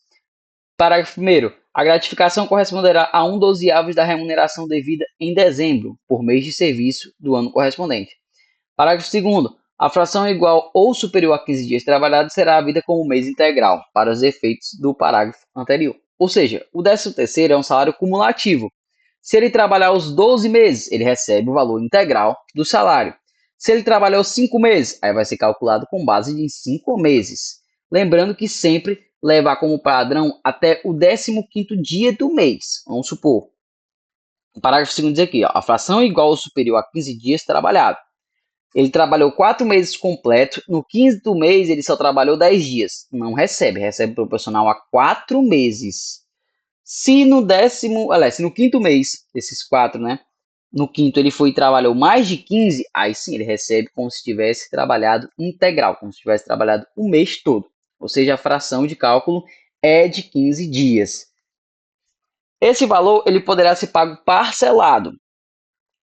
Parágrafo 1º. A gratificação corresponderá a 1/12 da remuneração devida em dezembro, por mês de serviço do ano correspondente. Parágrafo 2º. A fração igual ou superior a 15 dias trabalhados será havida como mês integral, para os efeitos do parágrafo anterior. Ou seja, o 13º é um salário cumulativo. Se ele trabalhar os 12 meses, ele recebe o valor integral do salário. Se ele trabalhar os 5 meses, aí vai ser calculado com base em 5 meses. Lembrando que sempre levar como padrão até o 15º dia do mês. Vamos supor. O parágrafo 2º diz aqui, ó, a fração igual ou superior a 15 dias trabalhado. Ele trabalhou 4 meses completos, no 15º mês ele só trabalhou 10 dias. Não recebe, recebe proporcional a 4 meses. Se no 5º mês, desses 4, né? No 5º ele foi e trabalhou mais de 15, aí sim ele recebe como se tivesse trabalhado integral, como se tivesse trabalhado o mês todo. Ou seja, a fração de cálculo é de 15 dias. Esse valor ele poderá ser pago parcelado.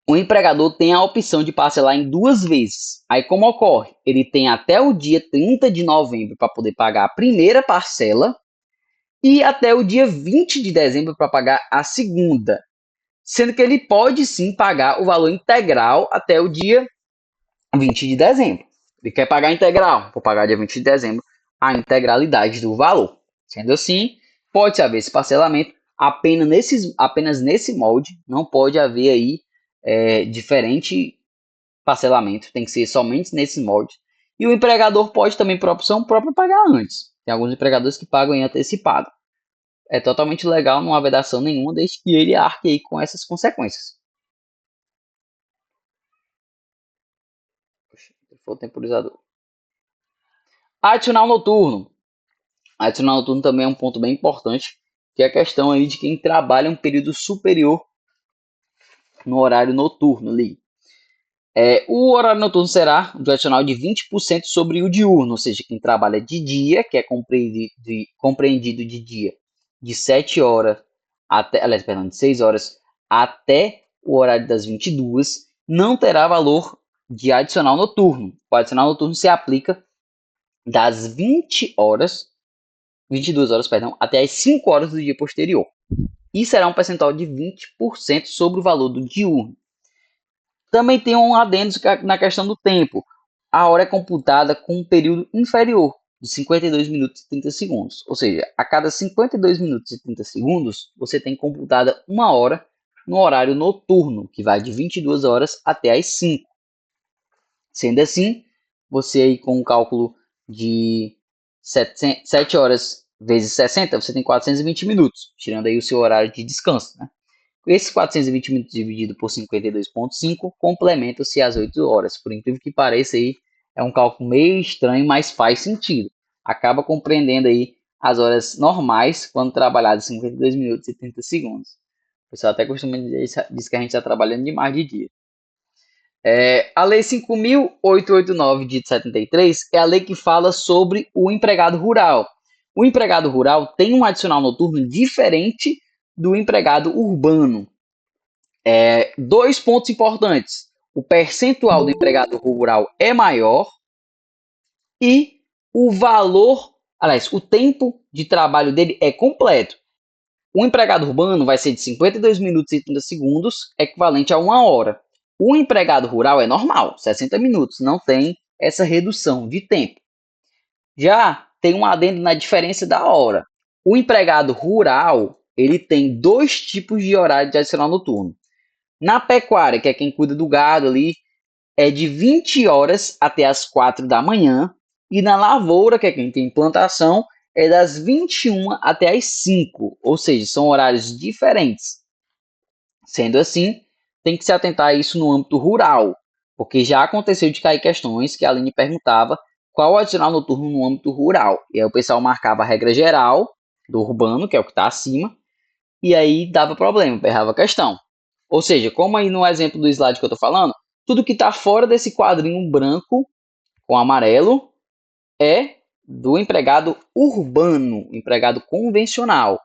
O empregador tem a opção de parcelar em 2 vezes. Aí como ocorre? Ele tem até o dia 30 de novembro para poder pagar a primeira parcela e até o dia 20 de dezembro para pagar a segunda. Sendo que ele pode sim pagar o valor integral até o dia 20 de dezembro. Ele quer pagar integral, vou pagar dia 20 de dezembro a integralidade do valor. Sendo assim, pode haver esse parcelamento apenas nesse molde, não pode haver aí diferente parcelamento, tem que ser somente nesses moldes. E o empregador pode também, por opção própria, pagar antes. Tem alguns empregadores que pagam em antecipado. É totalmente legal, não há vedação nenhuma, desde que ele arque aí com essas consequências. Foi o temporizador. Adicional noturno. Adicional noturno também é um ponto bem importante, que é a questão aí de quem trabalha um período superior no horário noturno ali. O horário noturno será um adicional de 20% sobre o diurno, ou seja, quem trabalha de dia, que é compreendido de dia de 7 horas até, aliás, perdão, de 6 horas até o horário das 22, não terá valor de adicional noturno. O adicional noturno se aplica das 22 horas, perdão, até as 5 horas do dia posterior. E será um percentual de 20% sobre o valor do diurno. Também tem um adendo na questão do tempo. A hora é computada com um período inferior, de 52 minutos e 30 segundos. Ou seja, a cada 52 minutos e 30 segundos, você tem computada uma hora no horário noturno, que vai de 22 horas até as 5. Sendo assim, você aí com um cálculo de 7 horas vezes 60, você tem 420 minutos, tirando aí o seu horário de descanso, né? Esses 420 minutos dividido por 52,5 complementam-se às 8 horas. Por incrível que pareça, aí é um cálculo meio estranho, mas faz sentido. Acaba compreendendo aí as horas normais quando trabalhado 52 minutos e 30 segundos. O pessoal até costuma dizer que a gente está trabalhando demais de dia. A Lei 5.889 de 73 é a lei que fala sobre o empregado rural. O empregado rural tem um adicional noturno diferente do empregado urbano. 2 pontos importantes. O percentual do empregado rural é maior e o valor Aliás, o tempo de trabalho dele é completo. O empregado urbano vai ser de 52 minutos e 30 segundos, equivalente a 1 hora. O empregado rural é normal, 60 minutos, não tem essa redução de tempo. Já tem um adendo na diferença da hora. O empregado rural, ele tem 2 tipos de horário de adicional noturno. Na pecuária, que é quem cuida do gado ali, é de 20 horas até as 4 da manhã. E na lavoura, que é quem tem plantação, é das 21 até as 5. Ou seja, são horários diferentes. Sendo assim, tem que se atentar a isso no âmbito rural, porque já aconteceu de cair questões que a Aline perguntava qual o adicional noturno no âmbito rural. E aí o pessoal marcava a regra geral do urbano, que é o que está acima, e aí dava problema, errava a questão. Ou seja, como aí no exemplo do slide que eu estou falando, tudo que está fora desse quadrinho branco com amarelo é do empregado urbano, empregado convencional.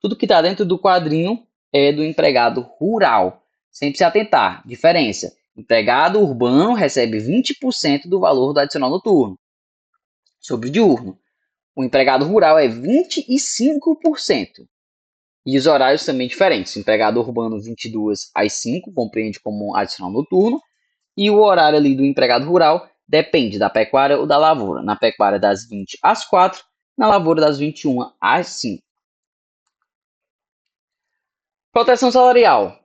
Tudo que está dentro do quadrinho é do empregado rural. Sempre se atentar. Diferença. Empregado urbano recebe 20% do valor do adicional noturno sobre o diurno. O empregado rural é 25%. E os horários também diferentes. Empregado urbano 22 às 5, compreende como adicional noturno. E o horário ali do empregado rural depende da pecuária ou da lavoura. Na pecuária das 20 às 4, na lavoura das 21 às 5. Proteção salarial.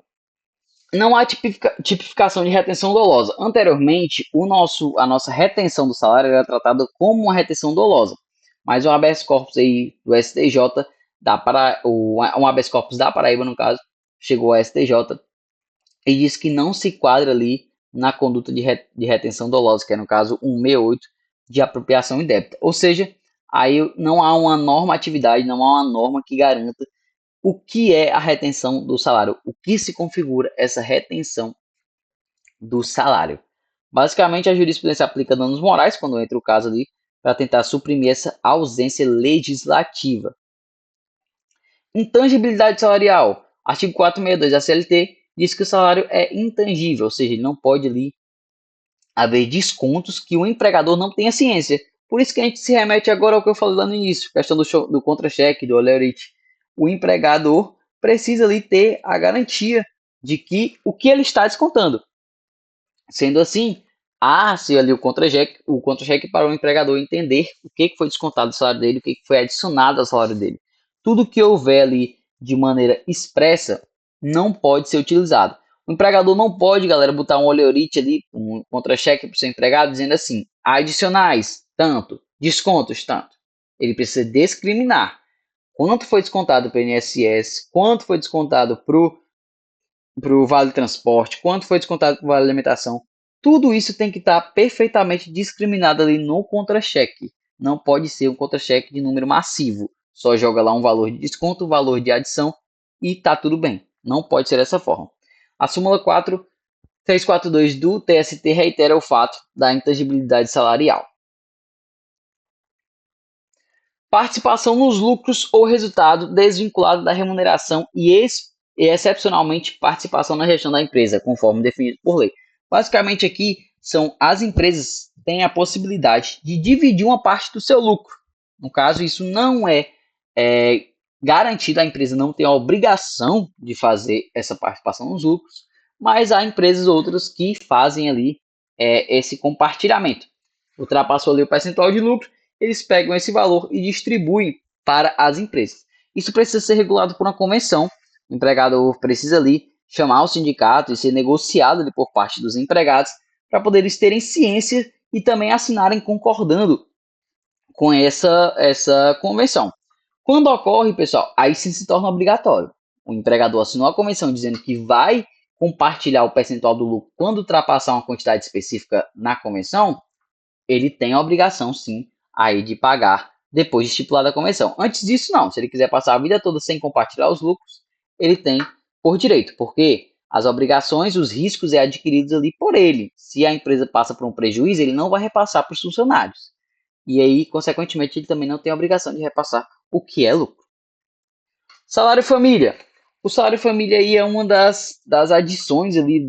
Não há tipificação de retenção dolosa. Anteriormente, a nossa retenção do salário era tratada como uma retenção dolosa. Mas o habeas corpus aí do STJ, um habeas corpus da Paraíba, no caso, chegou ao STJ e disse que não se quadra ali na conduta de retenção dolosa, que é no caso 168 de apropriação indébita. Ou seja, aí não há uma normatividade, não há uma norma que garanta o que é a retenção do salário, o que se configura essa retenção do salário. Basicamente, a jurisprudência aplica danos morais, quando entra o caso ali, para tentar suprimir essa ausência legislativa. Intangibilidade salarial. Artigo 462 da CLT diz que o salário é intangível, ou seja, ele não pode ali haver descontos que o empregador não tenha ciência. Por isso que a gente se remete agora ao que eu falei lá no início, questão do contra-cheque, do oleorite. O empregador precisa ali ter a garantia de que o que ele está descontando. Sendo assim, há-se ali o contra-cheque para o empregador entender o que foi descontado do salário dele, o que foi adicionado ao salário dele. Tudo que houver ali de maneira expressa não pode ser utilizado. O empregador não pode, galera, botar um oleorite ali, um contra-cheque para o seu empregado, dizendo assim, adicionais, tanto, descontos, tanto. Ele precisa discriminar quanto foi descontado para o INSS, quanto foi descontado para o Vale Transporte, quanto foi descontado para o Vale Alimentação. Tudo isso tem que estar perfeitamente discriminado ali no contra-cheque. Não pode ser um contra-cheque de número massivo. Só joga lá um valor de desconto, um valor de adição e tá tudo bem. Não pode ser dessa forma. A súmula 4342 do TST reitera o fato da intangibilidade salarial. Participação nos lucros ou resultado desvinculado da remuneração e excepcionalmente participação na gestão da empresa, conforme definido por lei. Basicamente aqui são as empresas têm a possibilidade de dividir uma parte do seu lucro. No caso, isso não é garantido, a empresa não tem a obrigação de fazer essa participação nos lucros, mas há empresas outras que fazem ali esse compartilhamento. Ultrapassou ali o percentual de lucro, eles pegam esse valor e distribuem para as empresas. Isso precisa ser regulado por uma convenção. O empregador precisa ali chamar o sindicato e ser negociado ali por parte dos empregados para poder eles terem ciência e também assinarem concordando com essa convenção. Quando ocorre, pessoal, aí sim se torna obrigatório. O empregador assinou a convenção dizendo que vai compartilhar o percentual do lucro quando ultrapassar uma quantidade específica na convenção, ele tem a obrigação, sim, aí de pagar depois de estipulada a convenção. Antes disso, não. Se ele quiser passar a vida toda sem compartilhar os lucros, ele tem por direito, porque as obrigações, os riscos é adquiridos ali por ele. Se a empresa passa por um prejuízo, ele não vai repassar para os funcionários. E aí, consequentemente, ele também não tem a obrigação de repassar o que é lucro. Salário família. O salário família aí é uma das adições ali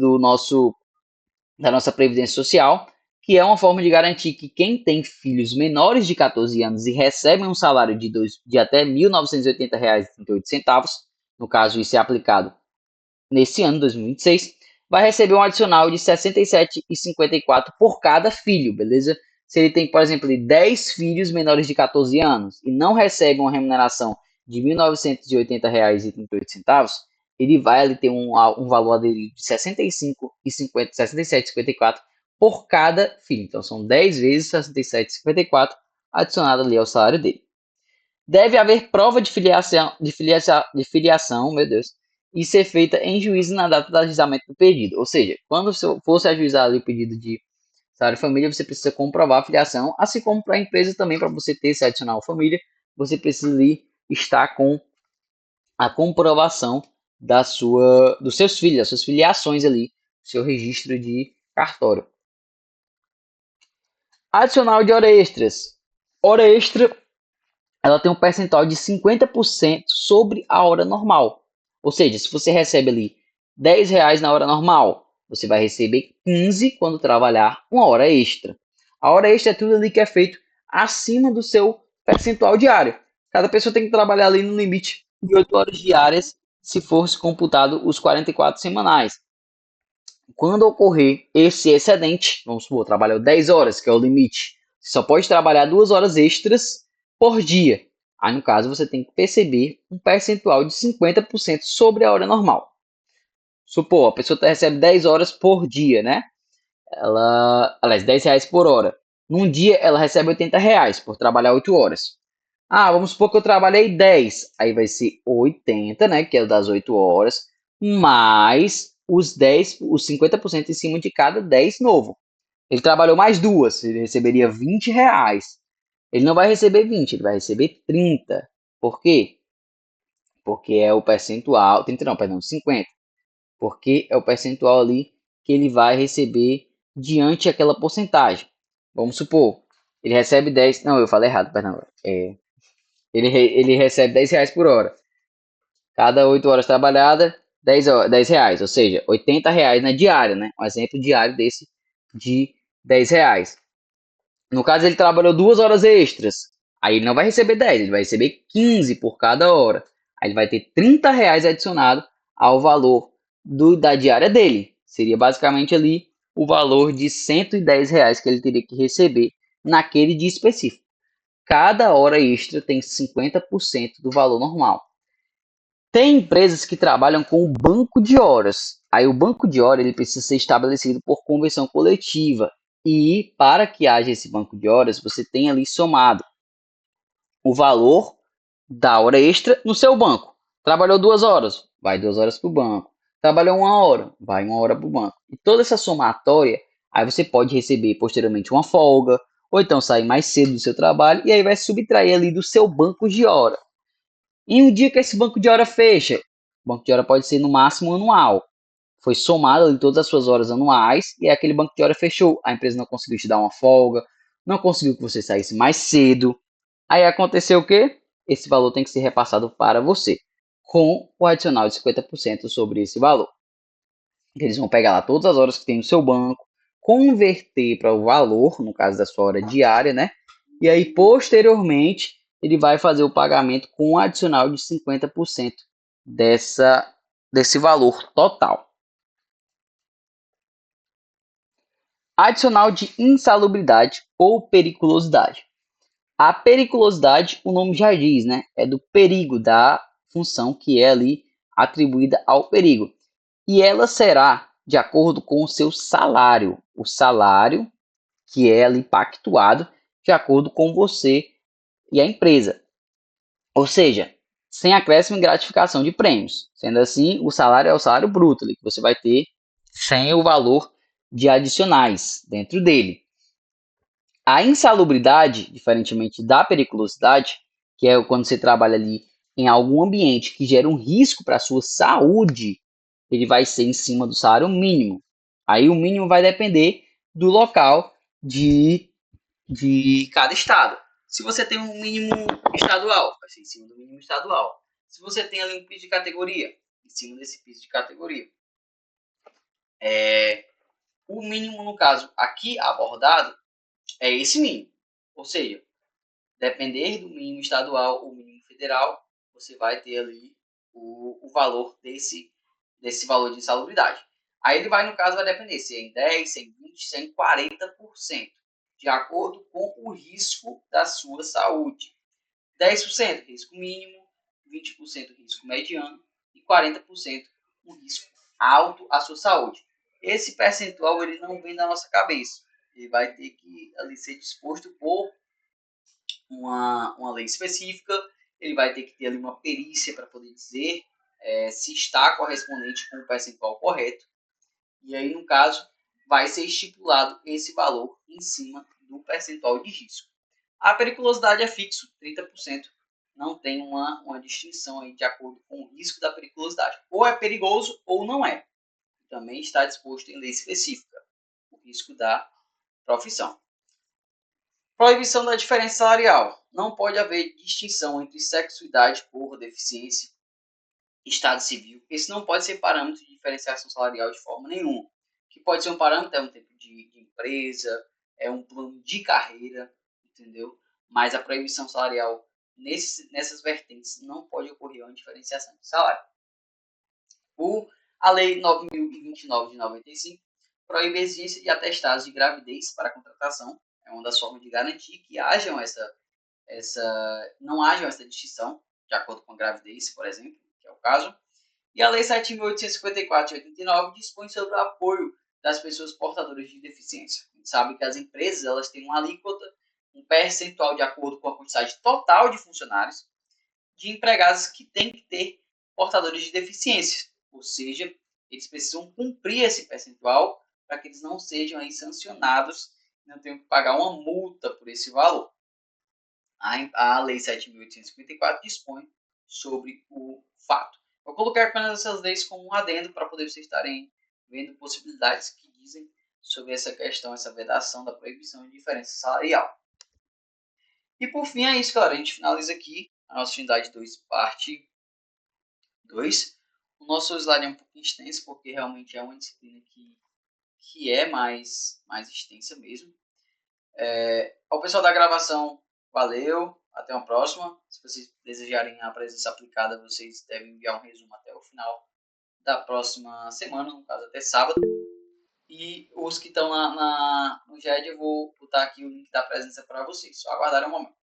da nossa previdência social, que é uma forma de garantir que quem tem filhos menores de 14 anos e recebem um salário de até R$ 1.980,38, no caso isso é aplicado nesse ano, 2026, vai receber um adicional de R$ 67,54 por cada filho, beleza? Se ele tem, por exemplo, 10 filhos menores de 14 anos e não recebe uma remuneração de R$ 1.980,38, ele vai ali ter um valor aderido de 67,54 por cada filho. Então, são 10 vezes 67,54 adicionado ali ao salário dele. Deve haver prova de filiação, meu Deus, e ser feita em juízo na data do ajuizamento do pedido. Ou seja, quando fosse ajuizar ali o pedido de salário família, você precisa comprovar a filiação, assim como para a empresa também, para você ter esse adicional família, você precisa ali estar com a comprovação dos seus filhos, das suas filiações ali, seu registro de cartório. Adicional de hora extras. Hora extra, ela tem um percentual de 50% sobre a hora normal. Ou seja, se você recebe ali R$ 10 na hora normal, você vai receber 15 quando trabalhar uma hora extra. A hora extra é tudo ali que é feito acima do seu percentual diário. Cada pessoa tem que trabalhar ali no limite de 8 horas diárias, se fosse computado os 44 semanais. Quando ocorrer esse excedente, vamos supor, trabalhou 10 horas, que é o limite, você só pode trabalhar 2 horas extras por dia. Aí, no caso, você tem que perceber um percentual de 50% sobre a hora normal. Supor, a pessoa recebe 10 horas por dia, né? Aliás, R$ 10 por hora. Num dia, ela recebe R$ 80 por trabalhar 8 horas. Ah, vamos supor que eu trabalhei 10. Aí vai ser 80, né? Que é o das 8 horas. Mais os 50% em cima de cada 10 novo. Ele trabalhou mais duas, ele receberia R$ 20. Ele não vai receber 20, ele vai receber 30. Por quê? Porque é o percentual. 30 não, perdão, 50. Porque é o percentual ali que ele vai receber diante aquela porcentagem. Vamos supor, ele recebe 10. Não, eu falei errado, perdão. Ele recebe R$ 10 por hora. Cada 8 horas trabalhada, R$ 10, ou seja, R$ 80 na diária, né? Um exemplo diário desse de R$ 10. No caso, ele trabalhou 2 horas extras. Aí ele não vai receber 10, ele vai receber 15 por cada hora. Aí ele vai ter R$ 30 adicionado ao valor da diária dele. Seria basicamente ali o valor de R$ 110 que ele teria que receber naquele dia específico. Cada hora extra tem 50% do valor normal. Tem empresas que trabalham com o banco de horas. Aí o banco de horas ele precisa ser estabelecido por convenção coletiva. E para que haja esse banco de horas, você tem ali somado o valor da hora extra no seu banco. Trabalhou 2 horas, vai 2 horas para o banco. Trabalhou 1 hora, vai 1 hora para o banco. E toda essa somatória, aí você pode receber posteriormente uma folga, ou então sair mais cedo do seu trabalho, e aí vai subtrair ali do seu banco de hora. E um dia que esse banco de hora fecha, o banco de hora pode ser no máximo anual. Foi somado em todas as suas horas anuais e aquele banco de hora fechou. A empresa não conseguiu te dar uma folga, não conseguiu que você saísse mais cedo. Aí aconteceu o quê? Esse valor tem que ser repassado para você, com o adicional de 50% sobre esse valor. Eles vão pegar lá todas as horas que tem no seu banco, converter para o valor, no caso da sua hora diária, né? E aí, posteriormente, ele vai fazer o pagamento com um adicional de 50% desse valor total. Adicional de insalubridade ou periculosidade. A periculosidade, o nome já diz, né? É do perigo, da função que é ali atribuída ao perigo. E ela será de acordo com o seu salário. O salário que é ali pactuado de acordo com você e a empresa. Ou seja, sem acréscimo e gratificação de prêmios. Sendo assim, o salário é o salário bruto ali, que você vai ter sem o valor de adicionais dentro dele. A insalubridade, diferentemente da periculosidade, que é quando você trabalha ali em algum ambiente que gera um risco para a sua saúde, ele vai ser em cima do salário mínimo. Aí o mínimo vai depender do local de cada estado. Se você tem um mínimo estadual, vai ser em cima do mínimo estadual. Se você tem ali um piso de categoria, em cima desse piso de categoria. O mínimo, no caso, aqui abordado, é esse mínimo. Ou seja, depender do mínimo estadual ou mínimo federal, você vai ter ali o valor desse valor de insalubridade. Aí ele vai, no caso, vai depender se é em 10, se é em 20, se é em 40%, de acordo com o risco da sua saúde. 10% risco mínimo, 20% risco mediano e 40% um risco alto à sua saúde. Esse percentual ele não vem da nossa cabeça. Ele vai ter que ali ser disposto por uma lei específica, ele vai ter que ter ali uma perícia para poder dizer se está correspondente com o percentual correto. E aí, no caso, vai ser estipulado esse valor em cima do percentual de risco. A periculosidade é fixo, 30%. Não tem uma distinção aí de acordo com o risco da periculosidade. Ou é perigoso ou não é. Também está disposto em lei específica o risco da profissão. Proibição da diferença salarial. Não pode haver distinção entre sexo, idade, cor, deficiência, estado civil. Esse não pode ser parâmetro de diferenciação salarial de forma nenhuma. O que pode ser um parâmetro é um tempo de empresa, é um plano de carreira, entendeu? Mas a proibição salarial nessas vertentes não pode ocorrer uma diferenciação de salário. A Lei 9.029 de 95 proíbe a exigência de atestados de gravidez para a contratação. É uma das formas de garantir que não haja essa distinção, de acordo com a gravidez, por exemplo, que é o caso. E a Lei 7.854 de 89 dispõe sobre o apoio das pessoas portadoras de deficiência. A gente sabe que as empresas elas têm uma alíquota, um percentual de acordo com a quantidade total de funcionários, de empregados que têm que ter portadores de deficiência. Ou seja, eles precisam cumprir esse percentual para que eles não sejam aí sancionados e não tenham que pagar uma multa por esse valor. A Lei 7.854 dispõe sobre o fato. Eu coloquei apenas essas leis como um adendo para poder vocês estarem vendo possibilidades que dizem sobre essa questão, essa vedação da proibição de diferença salarial. E por fim é isso, galera. A gente finaliza aqui a nossa unidade 2, parte 2. O nosso slide é um pouco extenso, porque realmente é uma disciplina que é mais extensa mesmo. Ao pessoal da gravação, valeu, até uma próxima. Se vocês desejarem a presença aplicada, vocês devem enviar um resumo até o final da próxima semana, no caso até sábado. E os que estão no GED, eu vou botar aqui o link da presença para vocês. Só aguardar um momento.